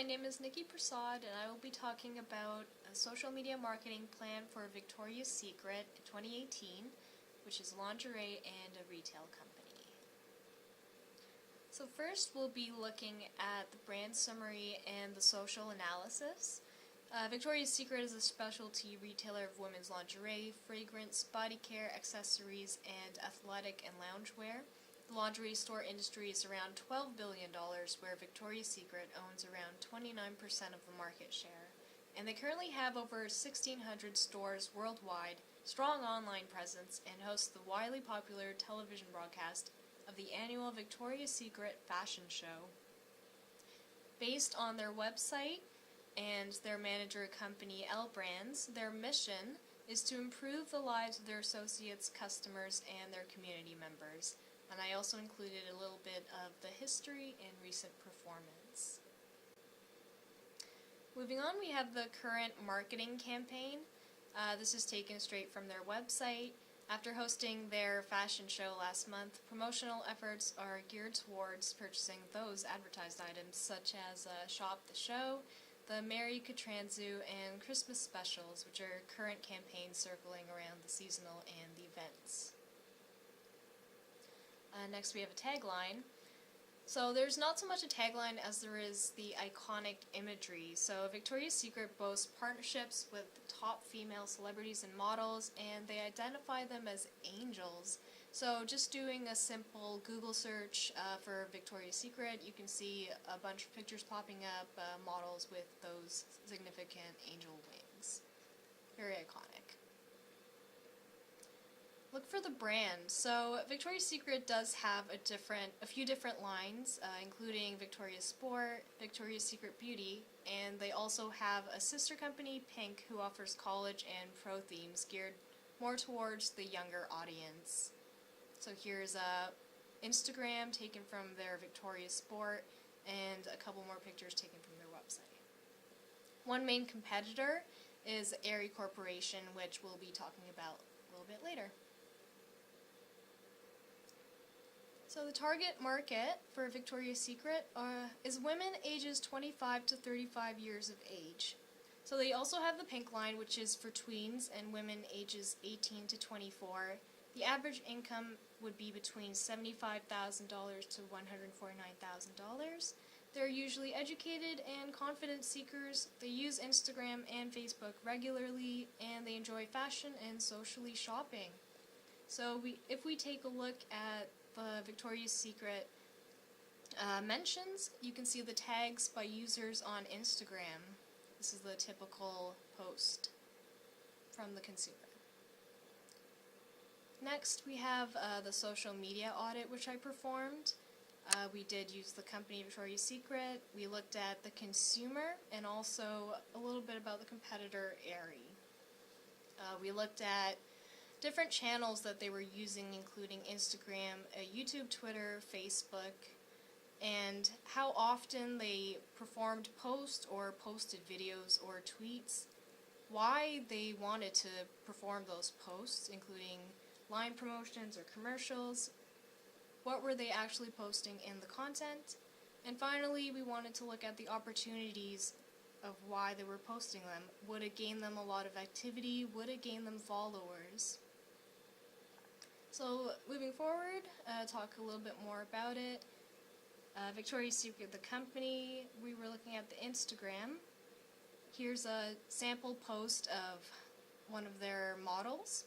my name is Nikki Prasad, and I will be talking about a social media marketing plan for Victoria's Secret 2018, which is lingerie and a retail company. So first we'll be looking at the brand summary and the social analysis. Victoria's Secret is a specialty retailer of women's lingerie, fragrance, body care, accessories, and athletic and loungewear. The lingerie store industry is around $12 billion, where Victoria's Secret owns around 29% of the market share. And they currently have over 1,600 stores worldwide, strong online presence, and host the widely popular television broadcast of the annual Victoria's Secret fashion show. Based on their website and their manager company L Brands, their mission is to improve the lives of their associates, customers, and their community members. And I also included a little bit of the history and recent performance. Moving on, we have the current marketing campaign. This is taken straight from their website. After hosting their fashion show last month, promotional efforts are geared towards purchasing those advertised items, such as Shop the Show, the Merry Katranzu, and Christmas specials, which are current campaigns circling around the seasonal and the events. Next we have a tagline. So there's not so much a tagline as there is the iconic imagery. So Victoria's Secret boasts partnerships with top female celebrities and models, and they identify them as angels. So just doing a simple Google search for Victoria's Secret, you can see a bunch of pictures popping up, models with those significant angel wings. Very iconic. Look for the brand. So Victoria's Secret does have a few different lines, including Victoria's Sport, Victoria's Secret Beauty, and they also have a sister company, Pink, who offers college and pro themes geared more towards the younger audience. So here's Instagram taken from their Victoria's Sport, and a couple more pictures taken from their website. One main competitor is Aerie Corporation, which we'll be talking about a little bit later. So the target market for Victoria's Secret is women ages 25 to 35 years of age. So they also have the Pink line, which is for tweens and women ages 18 to 24. The average income would be between $75,000 to $149,000. They're usually educated and confident seekers. They use Instagram and Facebook regularly, and they enjoy fashion and socially shopping. So if we take a look at the Victoria's Secret mentions, you can see the tags by users on Instagram. This is the typical post from the consumer. Next, we have the social media audit, which I performed. We did use the company Victoria's Secret. We looked at the consumer and also a little bit about the competitor Aerie. We looked at different channels that they were using, including Instagram, YouTube, Twitter, Facebook, and how often they performed posts or posted videos or tweets, why they wanted to perform those posts, including line promotions or commercials, what were they actually posting in the content, and finally we wanted to look at the opportunities of why they were posting them. Would it gain them a lot of activity? Would it gain them followers? So moving forward, talk a little bit more about it. Victoria's Secret, the company, we were looking at the Instagram. Here's a sample post of one of their models.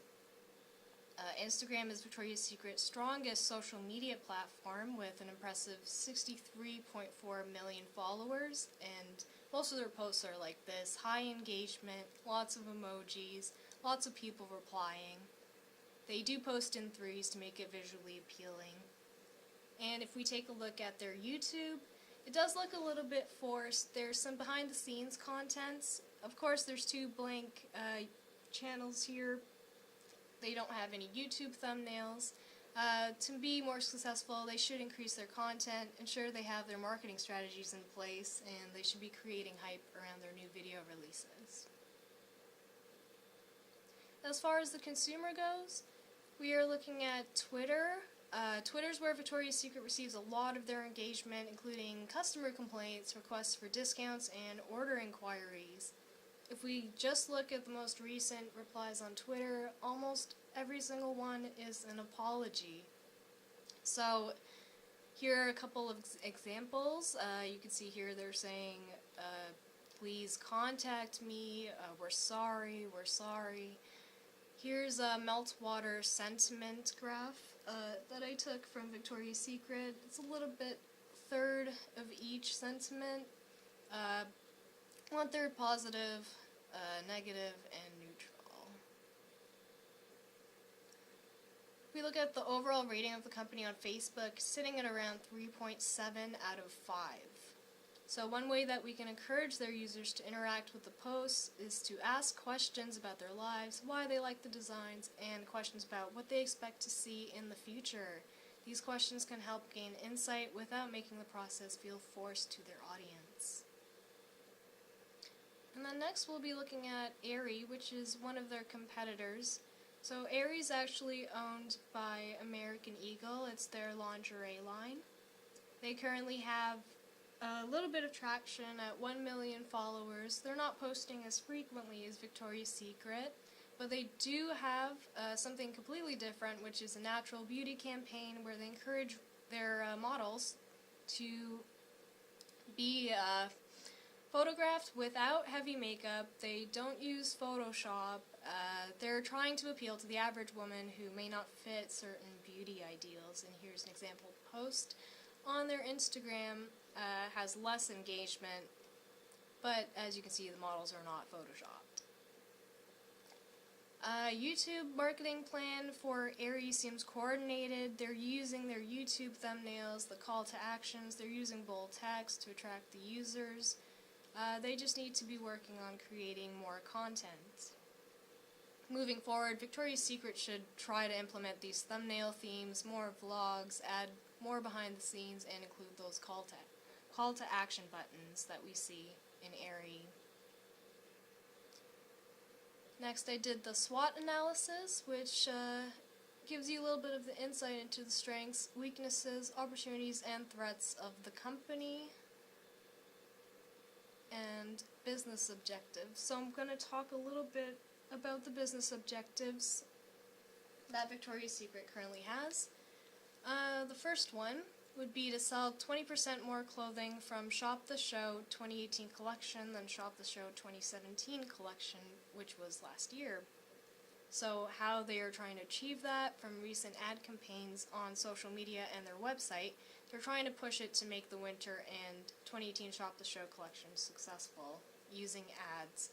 Instagram is Victoria's Secret's strongest social media platform with an impressive 63.4 million followers, and most of their posts are like this: high engagement, lots of emojis, lots of people replying. They do post in threes to make it visually appealing. And if we take a look at their YouTube, it does look a little bit forced. There's some behind the scenes contents. Of course, there's two blank channels here. They don't have any YouTube thumbnails. To be more successful, they should increase their content, ensure they have their marketing strategies in place, and they should be creating hype around their new video releases. As far as the consumer goes, we are looking at Twitter, Twitter's where Victoria's Secret receives a lot of their engagement, including customer complaints, requests for discounts, and order inquiries. If we just look at the most recent replies on Twitter, almost every single one is an apology. So here are a couple of examples. You can see here they're saying, please contact me, we're sorry. Here's a meltwater sentiment graph that I took from Victoria's Secret. It's a little bit third of each sentiment. 1/3 positive, negative, and neutral. If we look at the overall rating of the company on Facebook, sitting at around 3.7 out of 5. So one way that we can encourage their users to interact with the posts is to ask questions about their lives, why they like the designs, and questions about what they expect to see in the future. These questions can help gain insight without making the process feel forced to their audience. And then next we'll be looking at Aerie, which is one of their competitors. So Aerie is actually owned by American Eagle. It's their lingerie line. They currently have a little bit of traction at 1 million followers. They're not posting as frequently as Victoria's Secret, but they do have something completely different, which is a natural beauty campaign where they encourage their models to be photographed without heavy makeup. They don't use Photoshop. They're trying to appeal to the average woman who may not fit certain beauty ideals. And here's an example post on their Instagram. Has less engagement, but as you can see, the models are not photoshopped. YouTube marketing plan for Aerie seems coordinated. They're using their YouTube thumbnails, the call to actions. They're using bold text to attract the users. They just need to be working on creating more content. Moving forward, Victoria's Secret should try to implement these thumbnail themes, more vlogs, add more behind the scenes, and include those call to action buttons that we see in Aerie. Next, I did the SWOT analysis, which gives you a little bit of the insight into the strengths, weaknesses, opportunities, and threats of the company and business objectives. So I'm going to talk a little bit about the business objectives that Victoria's Secret currently has. The first one would be to sell 20% more clothing from Shop the Show 2018 collection than Shop the Show 2017 collection, which was last year. So how they are trying to achieve that from recent ad campaigns on social media and their website, they're trying to push it to make the winter and 2018 Shop the Show collection successful using ads.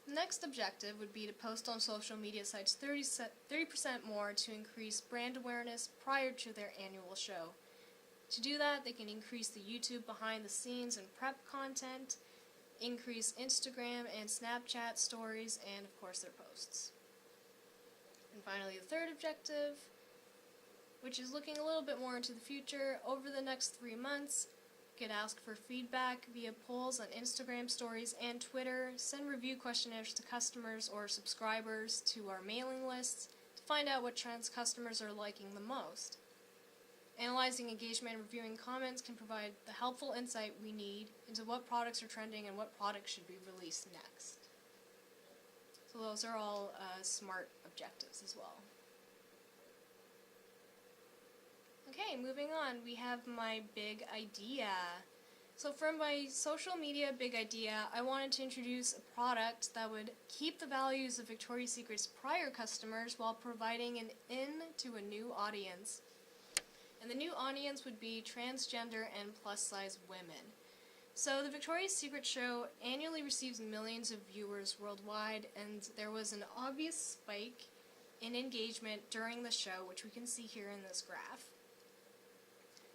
Next objective would be to post on social media sites 30% more to increase brand awareness prior to their annual show. To do that, they can increase the YouTube behind the scenes and prep content, increase Instagram and Snapchat stories, and of course their posts. And finally, the third objective, which is looking a little bit more into the future, over the next 3 months, you can ask for feedback via polls on Instagram stories and Twitter, send review questionnaires to customers or subscribers to our mailing lists to find out what trends customers are liking the most. Analyzing engagement and reviewing comments can provide the helpful insight we need into what products are trending and what products should be released next. So those are all SMART objectives as well. Okay, moving on, we have my big idea. So from my social media big idea, I wanted to introduce a product that would keep the values of Victoria's Secret's prior customers while providing an in to a new audience. And the new audience would be transgender and plus-size women. So the Victoria's Secret show annually receives millions of viewers worldwide, and there was an obvious spike in engagement during the show, which we can see here in this graph.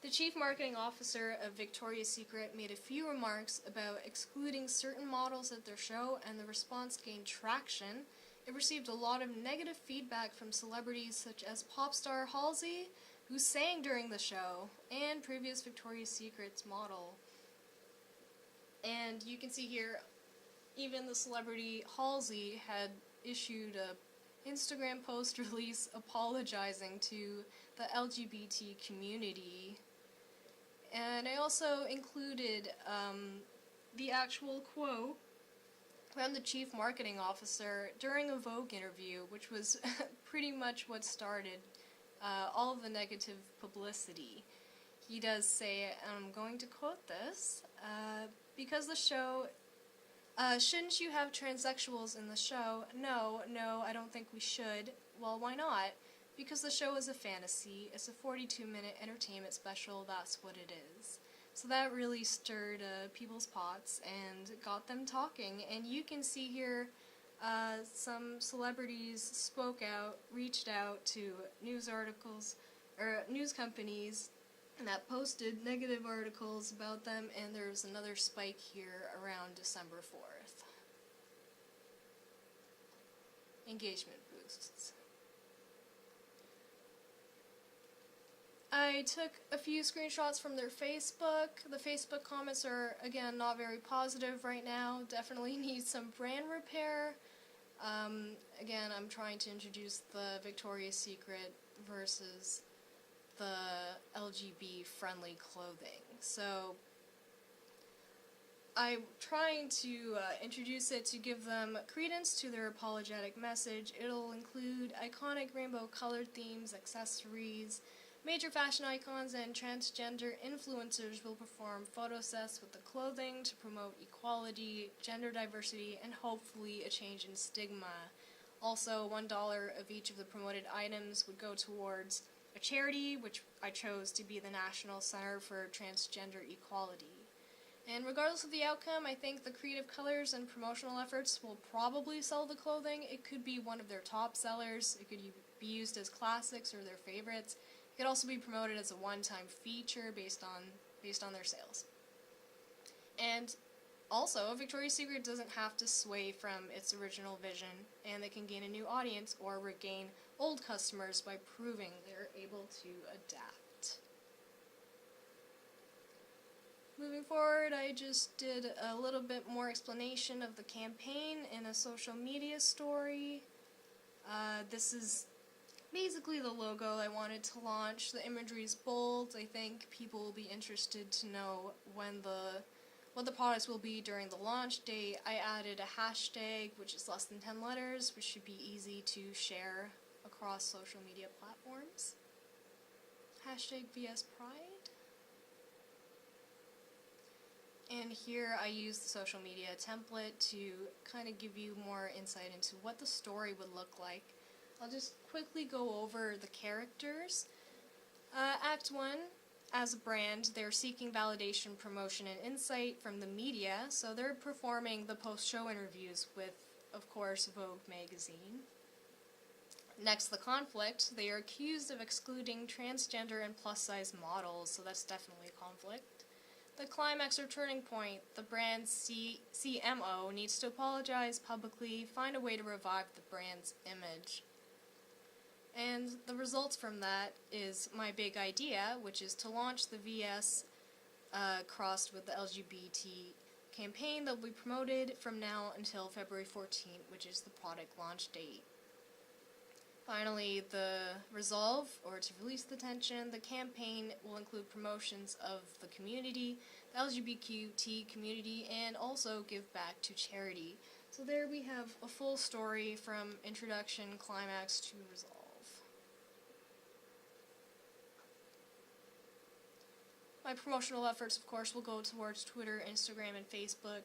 The Chief Marketing Officer of Victoria's Secret made a few remarks about excluding certain models at their show, and the response gained traction. It received a lot of negative feedback from celebrities such as pop star Halsey, who sang during the show, and previous Victoria's Secret's model. And you can see here, even the celebrity Halsey had issued a Instagram post release apologizing to the LGBT community. And I also included the actual quote from the chief marketing officer during a Vogue interview, which was pretty much what started all of the negative publicity. He does say, and I'm going to quote this, because the show, shouldn't you have transsexuals in the show? No, I don't think we should. Well, why not? Because the show is a fantasy. It's a 42-minute entertainment special. That's what it is. So that really stirred people's pots and got them talking. And you can see here some celebrities spoke out, reached out to news articles, or news companies that posted negative articles about them, and there's another spike here around December 4th. Engagement boosts. I took a few screenshots from their Facebook. The Facebook comments are, again, not very positive right now. Definitely need some brand repair. Again, I'm trying to introduce the Victoria's Secret versus the LGB-friendly clothing. So I'm trying to introduce it to give them credence to their apologetic message. It'll include iconic rainbow-colored themes, accessories. Major fashion icons and transgender influencers will perform photo sets with the clothing to promote equality, gender diversity, and hopefully a change in stigma. Also, $1 of each of the promoted items would go towards a charity, which I chose to be the National Center for Transgender Equality. And regardless of the outcome, I think the creative colors and promotional efforts will probably sell the clothing. It could be one of their top sellers. It could be used as classics or their favorites. It could also be promoted as a one-time feature based on their sales. And also, Victoria's Secret doesn't have to sway from its original vision, and they can gain a new audience or regain old customers by proving they're able to adapt. Moving forward, I just did a little bit more explanation of the campaign in a social media story. This is basically the logo I wanted to launch. The imagery is bold. I think people will be interested to know what the products will be during the launch date. I added a hashtag, which is less than 10 letters, which should be easy to share across social media platforms. Hashtag VS Pride. And here I use the social media template to kind of give you more insight into what the story would look like. I'll just quickly go over the characters. Act 1, as a brand, they're seeking validation, promotion, and insight from the media, so they're performing the post-show interviews with, of course, Vogue magazine. Next, the conflict. They are accused of excluding transgender and plus-size models, so that's definitely a conflict. The climax or turning point. The brand's CMO needs to apologize publicly, find a way to revive the brand's image. And the results from that is my big idea, which is to launch the VS crossed with the LGBT campaign that will be promoted from now until February 14th, which is the product launch date. Finally, the resolve, or to release the tension, the campaign will include promotions of the community, the LGBTQ community, and also give back to charity. So there we have a full story from introduction, climax, to resolve. My promotional efforts, of course, will go towards Twitter, Instagram, and Facebook.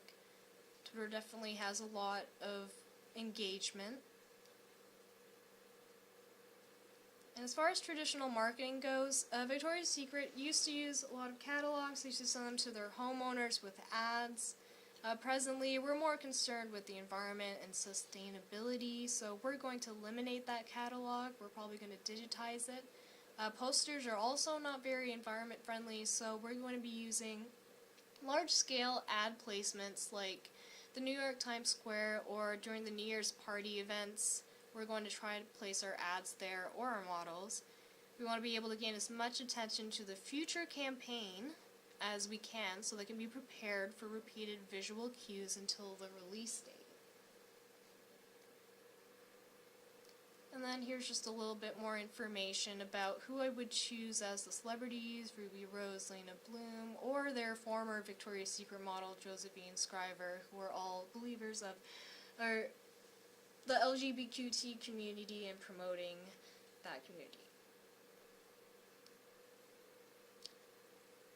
Twitter definitely has a lot of engagement. And as far as traditional marketing goes, Victoria's Secret used to use a lot of catalogs. They used to send them to their homeowners with ads. Presently, we're more concerned with the environment and sustainability, so we're going to eliminate that catalog. We're probably going to digitize it. Posters are also not very environment friendly, so we're going to be using large-scale ad placements like the New York Times Square or during the New Year's party events. We're going to try to place our ads there or our models. We want to be able to gain as much attention to the future campaign as we can so they can be prepared for repeated visual cues until the release date. And then here's just a little bit more information about who I would choose as the celebrities: Ruby Rose, Lena Bloom, or their former Victoria's Secret model, Josephine Scriver, who are all believers of the LGBTQ community and promoting that community.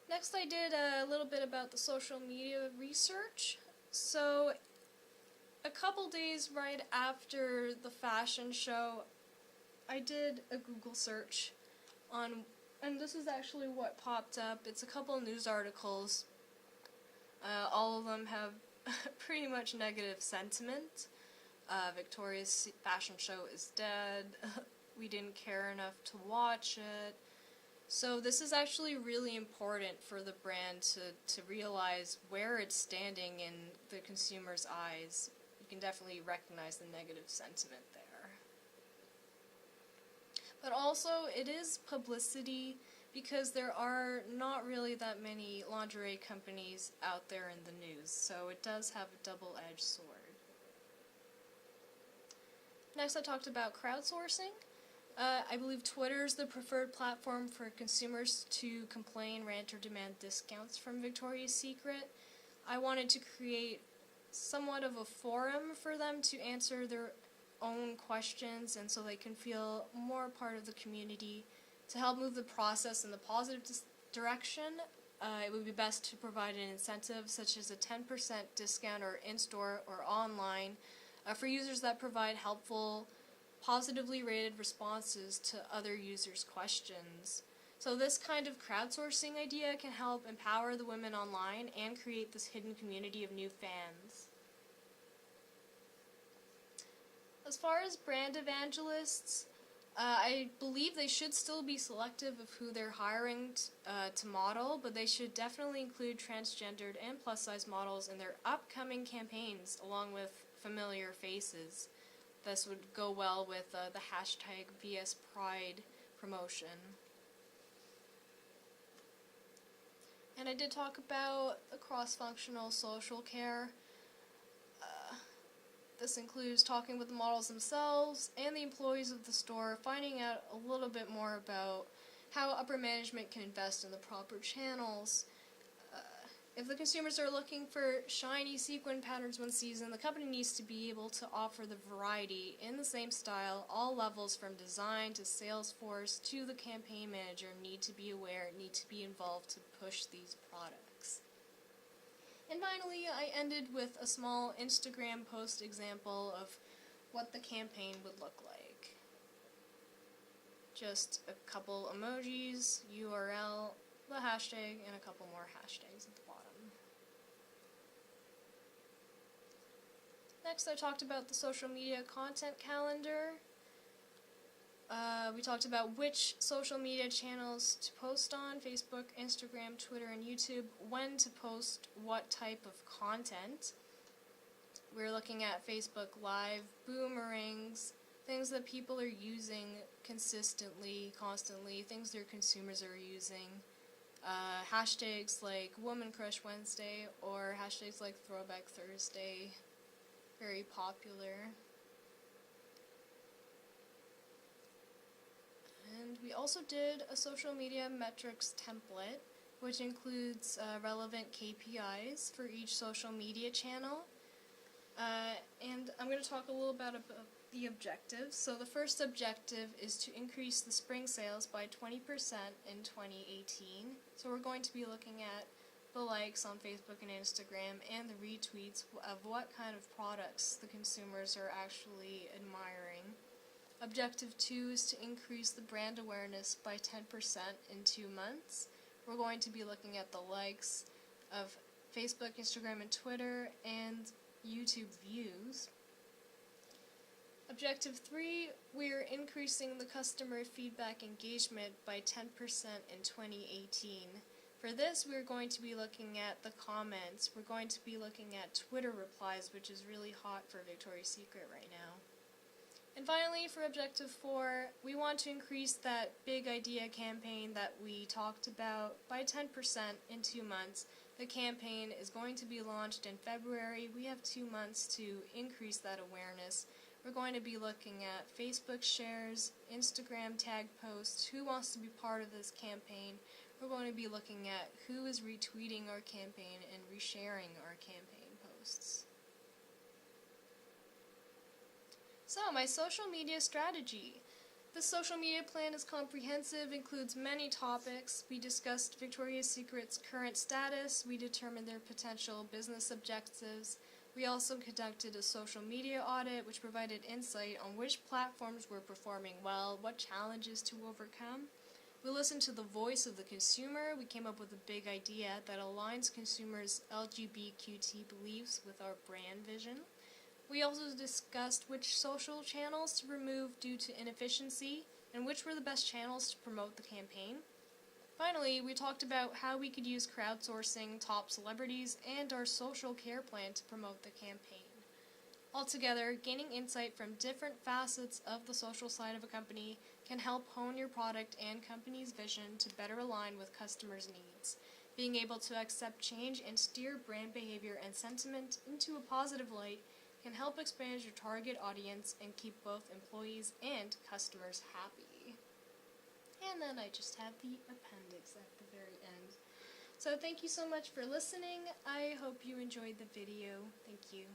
Next, I did a little bit about the social media research. So, a couple days right after the fashion show, I did a Google search on, and this is actually what popped up. It's a couple news articles. All of them have pretty much negative sentiment. Victoria's fashion show is dead. We didn't care enough to watch it. So this is actually really important for the brand to realize where it's standing in the consumer's eyes. You can definitely recognize the negative sentiment there. But also, it is publicity because there are not really that many lingerie companies out there in the news, so it does have a double-edged sword. Next, I talked about crowdsourcing. I believe Twitter is the preferred platform for consumers to complain, rant, or demand discounts from Victoria's Secret. I wanted to create somewhat of a forum for them to answer their own questions, and so they can feel more part of the community. To help move the process in the positive direction, it would be best to provide an incentive such as a 10% discount or in-store or online for users that provide helpful, positively rated responses to other users' questions. So this kind of crowdsourcing idea can help empower the women online and create this hidden community of new fans. As far as brand evangelists, I believe they should still be selective of who they're hiring to model, but they should definitely include transgendered and plus-size models in their upcoming campaigns, along with familiar faces. This would go well with the hashtag VSPride promotion. And I did talk about the cross-functional social care. This includes talking with the models themselves and the employees of the store, finding out a little bit more about how upper management can invest in the proper channels. If the consumers are looking for shiny sequin patterns one season, the company needs to be able to offer the variety in the same style. All levels from design to sales force to the campaign manager need to be aware, need to be involved to push these products. And finally, I ended with a small Instagram post example of what the campaign would look like. Just a couple emojis, URL, the hashtag, and a couple more hashtags at the bottom. Next, I talked about the social media content calendar. We talked about which social media channels to post on: Facebook, Instagram, Twitter, and YouTube, when to post what type of content. We're looking at Facebook Live, boomerangs, things that people are using consistently, constantly, things their consumers are using. Hashtags like Woman Crush Wednesday or hashtags like Throwback Thursday, very popular. And we also did a social media metrics template, which includes relevant KPIs for each social media channel. And I'm going to talk a little bit about the objectives. So the first objective is to increase the spring sales by 20% in 2018. So we're going to be looking at the likes on Facebook and Instagram and the retweets of what kind of products the consumers are actually admiring. Objective 2 is to increase the brand awareness by 10% in 2 months. We're going to be looking at the likes of Facebook, Instagram, and Twitter, and YouTube views. Objective 3, we're increasing the customer feedback engagement by 10% in 2018. For this, we're going to be looking at the comments. We're going to be looking at Twitter replies, which is really hot for Victoria's Secret right now. And finally, for Objective 4, we want to increase that big idea campaign that we talked about by 10% in 2 months. The campaign is going to be launched in February. We have 2 months to increase that awareness. We're going to be looking at Facebook shares, Instagram tag posts, who wants to be part of this campaign. We're going to be looking at who is retweeting our campaign and resharing our campaign posts. So, my social media strategy. The social media plan is comprehensive, includes many topics. We discussed Victoria's Secret's current status, we determined their potential business objectives. We also conducted a social media audit, which provided insight on which platforms were performing well, what challenges to overcome. We listened to the voice of the consumer. We came up with a big idea that aligns consumers' LGBTQT beliefs with our brand vision. We also discussed which social channels to remove due to inefficiency and which were the best channels to promote the campaign. Finally, we talked about how we could use crowdsourcing, top celebrities, and our social care plan to promote the campaign. Altogether, gaining insight from different facets of the social side of a company can help hone your product and company's vision to better align with customers' needs. Being able to accept change and steer brand behavior and sentiment into a positive light can help expand your target audience and keep both employees and customers happy. And then I just have the appendix at the very end. So thank you so much for listening. I hope you enjoyed the video. Thank you.